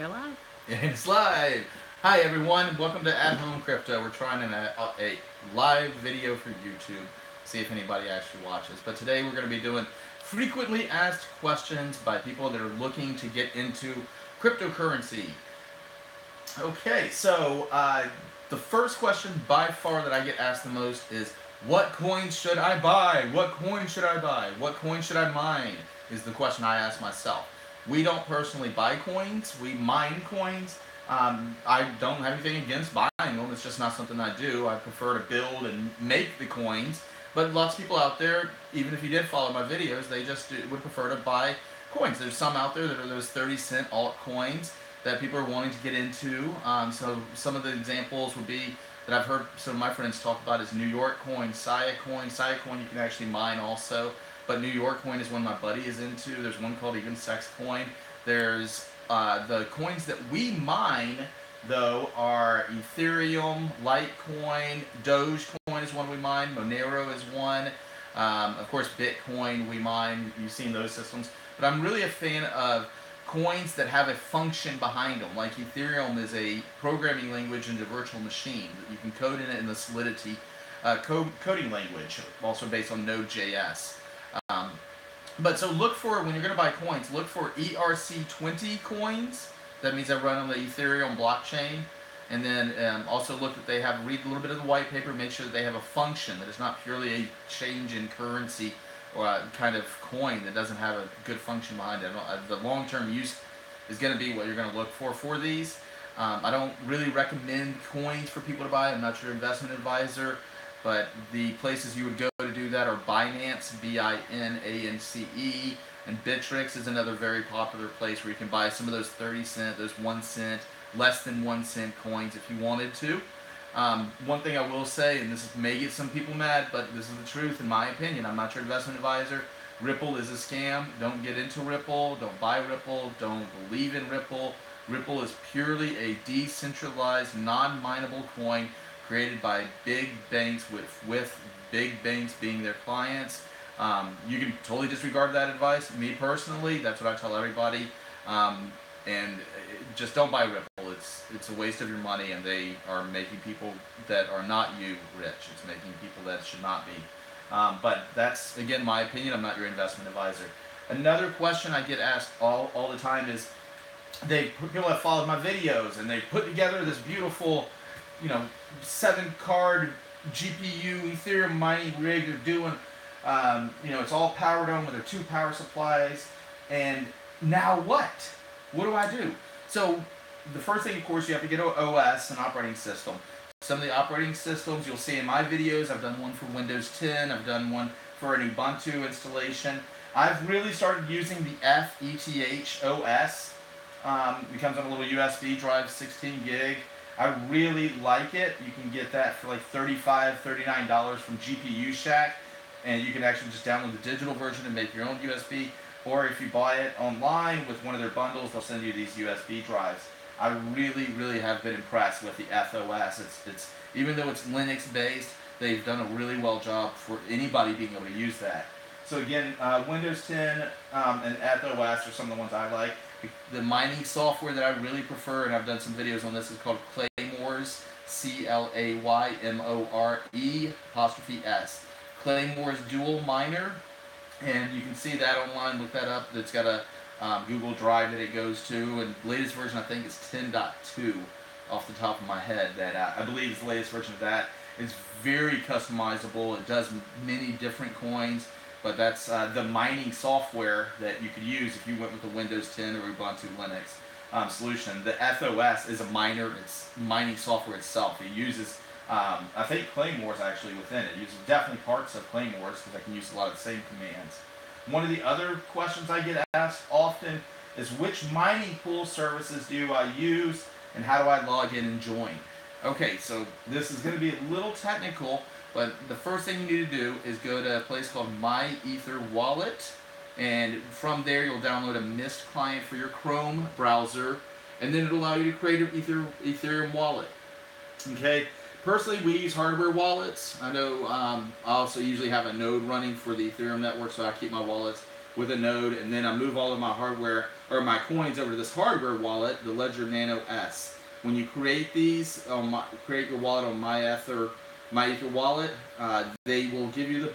We're live. And it's live. Hi everyone, welcome to AtHomeCrypto. We're trying out a live video for YouTube. See if anybody actually watches. But today we're going to be doing frequently asked questions by people that are looking to get into cryptocurrency. Okay, so the first question by far that I get asked the most is, what coins should I buy? What coin should I buy? What coin should I mine? Is the question I ask myself. We don't personally buy coins, we mine coins. I don't have anything against buying them, it's just not something I do. I prefer to build and make the coins. But lots of people out there, even if you did follow my videos, they just would prefer to buy coins. There's some out there that are those 30-cent altcoins that people are wanting to get into. So some of the examples would be that I've heard some of my friends talk about is New York coin, Saya coin. Saya coin you can actually mine also, but New York coin is one my buddy is into. There's one called even Sex coin. There's the coins that we mine though are Ethereum, Litecoin, Dogecoin is one we mine, Monero is one. Of course, Bitcoin we mine. You've seen those systems, but I'm really a fan of coins that have a function behind them. Like Ethereum is a programming language into virtual machine that you can code in the Solidity coding language, also based on Node.js. Um, but so look for, when you're going to buy coins, look for ERC20 coins. That means they run on the Ethereum blockchain. And then also look that they have, read a little bit of the white paper, make sure that they have a function, that it's not purely a change in currency or a kind of coin that doesn't have a good function behind it. The long-term use is going to be what you're going to look for these. I don't really recommend coins for people to buy. I'm not your investment advisor, but the places you would go to do that are Binance, B-I-N-A-N-C-E, and Bittrex is another very popular place where you can buy some of those 30-cent, those 1 cent, less than 1 cent coins if you wanted to. One thing I will say, and this may get some people mad, but this is the truth in my opinion. I'm not your investment advisor. Ripple is a scam. Don't get into Ripple. Don't buy Ripple. Don't believe in Ripple. Ripple is purely a decentralized, non-mineable coin created by big banks with big banks being their clients. You can totally disregard that advice. Me personally, that's what I tell everybody. And just don't buy Ripple. It's a waste of your money, and they are making people that are not you rich. It's making people that should not be. But that's, again, my opinion. I'm not your investment advisor. Another question I get asked all the time is, people have followed my videos, and they put together this beautiful, 7-card GPU Ethereum mining rig. They're doing, it's all powered on with their 2 power supplies. And now what? What do I do? So the first thing, of course, you have to get an OS, an operating system. Some of the operating systems you'll see in my videos. I've done one for Windows 10. I've done one for an Ubuntu installation. I've really started using the FETH OS. It comes on a little USB drive, 16 gig. I really like it. You can get that for like $35, $39 from GPU Shack. And you can actually just download the digital version and make your own USB. Or if you buy it online with one of their bundles, they'll send you these USB drives. I really have been impressed with the FOS. It's even though it's Linux based, they've done a really well job for anybody being able to use that. So again, Windows 10 and AtHOS are some of the ones I like. The mining software that I really prefer, and I've done some videos on this, is called Claymores, CLAYMORE''S. Claymore's Dual Miner. And you can see that online, look that up. It's got a Google Drive that it goes to, and the latest version I think is 10.2 off the top of my head. That I believe is the latest version of that. It's very customizable. It does many different coins, but that's the mining software that you could use if you went with the Windows 10 or Ubuntu Linux solution. The FOS is a miner. It's mining software itself. It uses I think Claymore's actually within it. It uses definitely parts of Claymore's because I can use a lot of the same commands. One of the other questions I get asked often is, which mining pool services do I use and how do I log in and join? Okay, so this is going to be a little technical, but the first thing you need to do is go to a place called My Ether Wallet, and from there you'll download a Mist client for your Chrome browser, and then it'll allow you to create an Ethereum wallet. Okay. Personally, we use hardware wallets. I know I also usually have a node running for the Ethereum network, so I keep my wallets with a node, and then I move all of my hardware or my coins over to this hardware wallet, the Ledger Nano S. When you create these, create your wallet on MyEther wallet, they will give you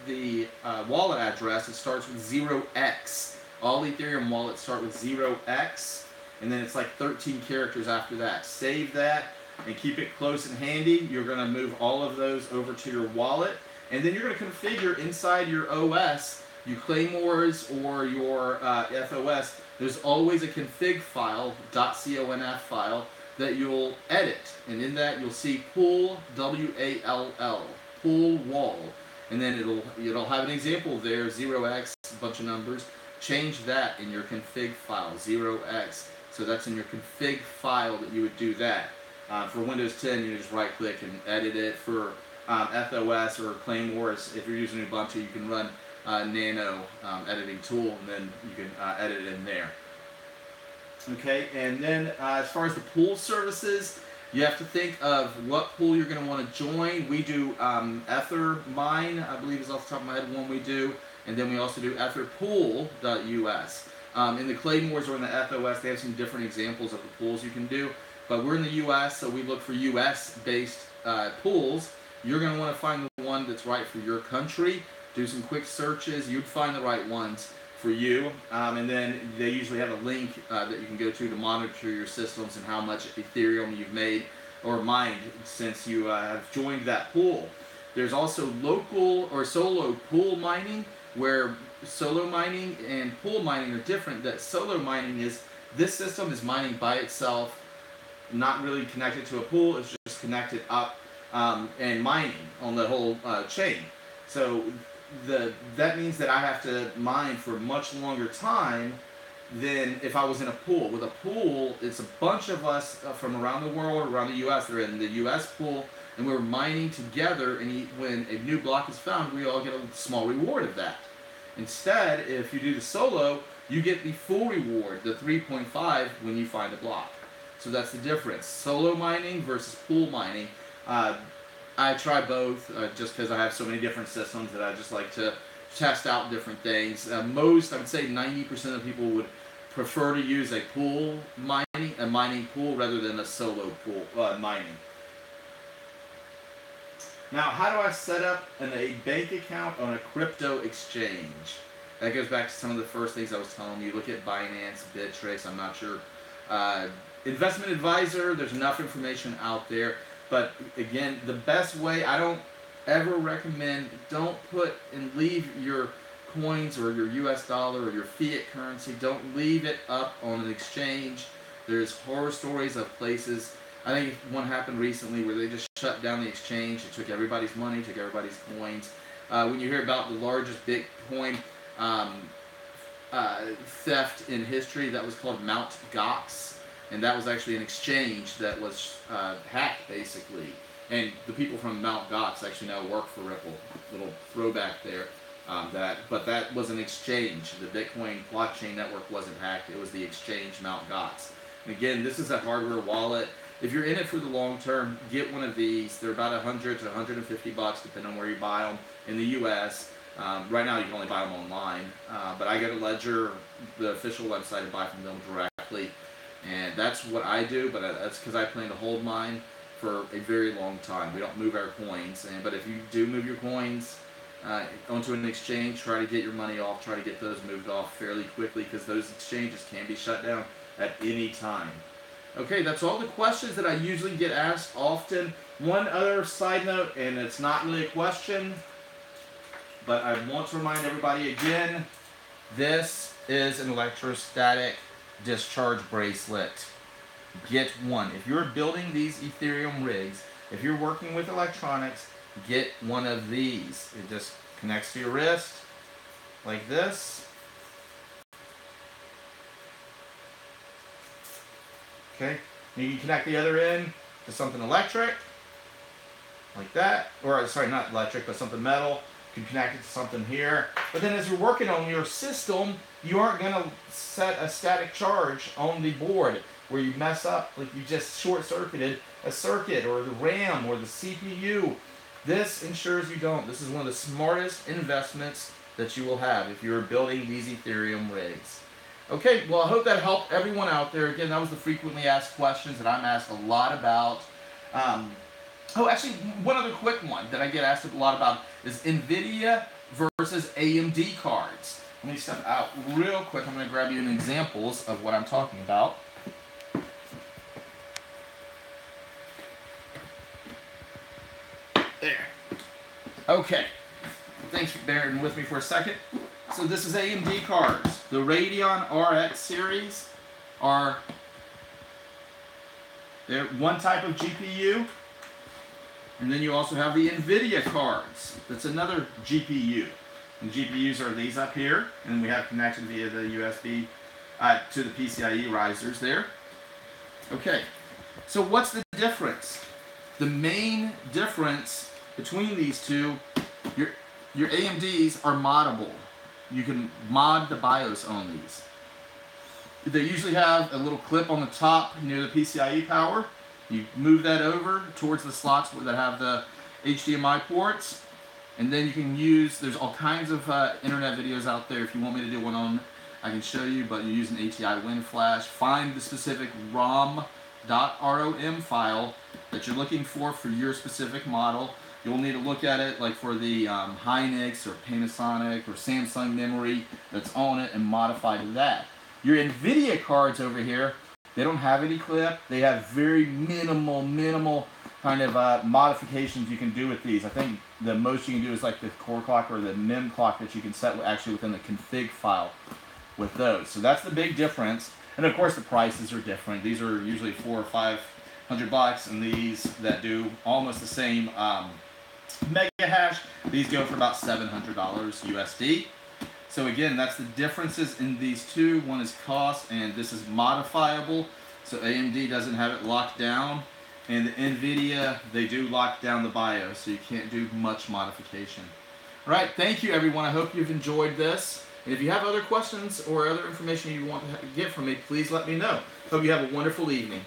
the wallet address. It starts with 0x. All Ethereum wallets start with 0x, and then it's like 13 characters after that. Save that and keep it close and handy. You're going to move all of those over to your wallet, and then you're going to configure inside your OS, your Claymores or your FOS. There's always a config file, .conf file, that you'll edit, and in that you'll see pool, W-A-L-L, pool wall, and then it'll have an example there, 0x, a bunch of numbers. Change that in your config file, 0x. So that's in your config file that you would do that. For Windows 10, you just right click and edit it. For FOS or Claymores, if you're using Ubuntu, you can run Nano editing tool, and then you can edit it in there. Okay, and then as far as the pool services, you have to think of what pool you're going to want to join. We do EtherMine, I believe is off the top of my head, one we do. And then we also do etherpool.us. In the Claymores or in the FOS, they have some different examples of the pools you can do. But we're in the US, so we look for US-based pools. You're going to want to find the one that's right for your country. Do some quick searches. You'd find the right ones for you. And then they usually have a link that you can go to monitor your systems and how much Ethereum you've made or mined since you have joined that pool. There's also local or solo pool mining, where solo mining and pool mining are different. That solo mining is, this system is mining by itself, not really connected to a pool. It's just connected up and mining on the whole chain. So that means that I have to mine for a much longer time than if I was in a pool. With a pool, it's a bunch of us from around the world, around the US. They're in the US pool, and we're mining together, and when a new block is found, we all get a small reward of that. Instead, if you do the solo, you get the full reward, the 3.5, when you find a block. So that's the difference. Solo mining versus pool mining. I try both just because I have so many different systems that I just like to test out different things. I would say 90% of people would prefer to use a mining pool rather than a solo pool mining. Now, how do I set up a bank account on a crypto exchange? That goes back to some of the first things I was telling you. Look at Binance, Bittrex, I'm not sure. Investment Advisor, there's enough information out there. But again, the best way, I don't ever recommend, don't put and leave your coins or your US dollar or your fiat currency, don't leave it up on an exchange. There's horror stories of places. I think one happened recently where they just shut down the exchange. It took everybody's money, took everybody's coins. When you hear about the largest Bitcoin theft in history, that was called Mt. Gox. And that was actually an exchange that was hacked, basically. And the people from Mt. Gox actually now work for Ripple. Little throwback there. But that was an exchange. The Bitcoin blockchain network wasn't hacked. It was the exchange Mt. Gox. And again, this is a hardware wallet. If you're in it for the long term, get one of these. They're about $100 to $150, depending on where you buy them in the U.S. Right now, you can only buy them online. But I go to Ledger, the official website, and buy from them directly. And that's what I do, but that's because I plan to hold mine for a very long time. We don't move our coins. But if you do move your coins onto an exchange, try to get your money off, try to get those moved off fairly quickly, because those exchanges can be shut down at any time. Okay, that's all the questions that I usually get asked often. One other side note, and it's not really a question, but I want to remind everybody again, this is an electrostatic discharge bracelet. Get one. If you're building these Ethereum rigs, if you're working with electronics, get one of these. It just connects to your wrist like this. Okay, you can connect the other end to something electric, like that, or sorry, not electric, but something metal. You can connect it to something here. But then as you're working on your system, you aren't going to set a static charge on the board where you mess up, like you just short-circuited a circuit or the RAM or the CPU. This ensures you don't. This is one of the smartest investments that you will have if you're building these Ethereum rigs. Okay, well, I hope that helped everyone out there. Again, that was the frequently asked questions that I'm asked a lot about. Um, oh, actually, one other quick one that I get asked a lot about is NVIDIA versus AMD cards. Let me step out real quick. I'm going to grab you an examples of what I'm talking about. There. Okay. Thanks for bearing with me for a second. So this is AMD cards. The Radeon RX series they're one type of GPU. And then you also have the NVIDIA cards. That's another GPU. And GPUs are these up here. And we have connection via the USB to the PCIe risers there. Okay. So what's the difference? The main difference between these two, your AMDs are moddable. You can mod the BIOS on these. They usually have a little clip on the top near the PCIe power. You move that over towards the slots that have the HDMI ports, and then you can use, there's all kinds of internet videos out there. If you want me to do one on, I can show you, but you use an ATI WinFlash. Find the specific ROM file that you're looking for your specific model. You'll need to look at it like for the Hynix or Panasonic or Samsung memory that's on it and modify to that. Your NVIDIA cards over here, they don't have any clip. They have very minimal kind of modifications you can do with these. I think the most you can do is like the core clock or the mem clock that you can set actually within the config file with those. So that's the big difference. And of course the prices are different. These are usually $400 or $500, and these that do almost the same mega hash, these go for about $700 USD. So again, that's the differences in these two. One is cost, and this is modifiable. So AMD doesn't have it locked down, and the NVIDIA, they do lock down the BIOS, so you can't do much modification. All right, thank you everyone. I hope you've enjoyed this. And if you have other questions or other information you want to get from me, please let me know. Hope you have a wonderful evening.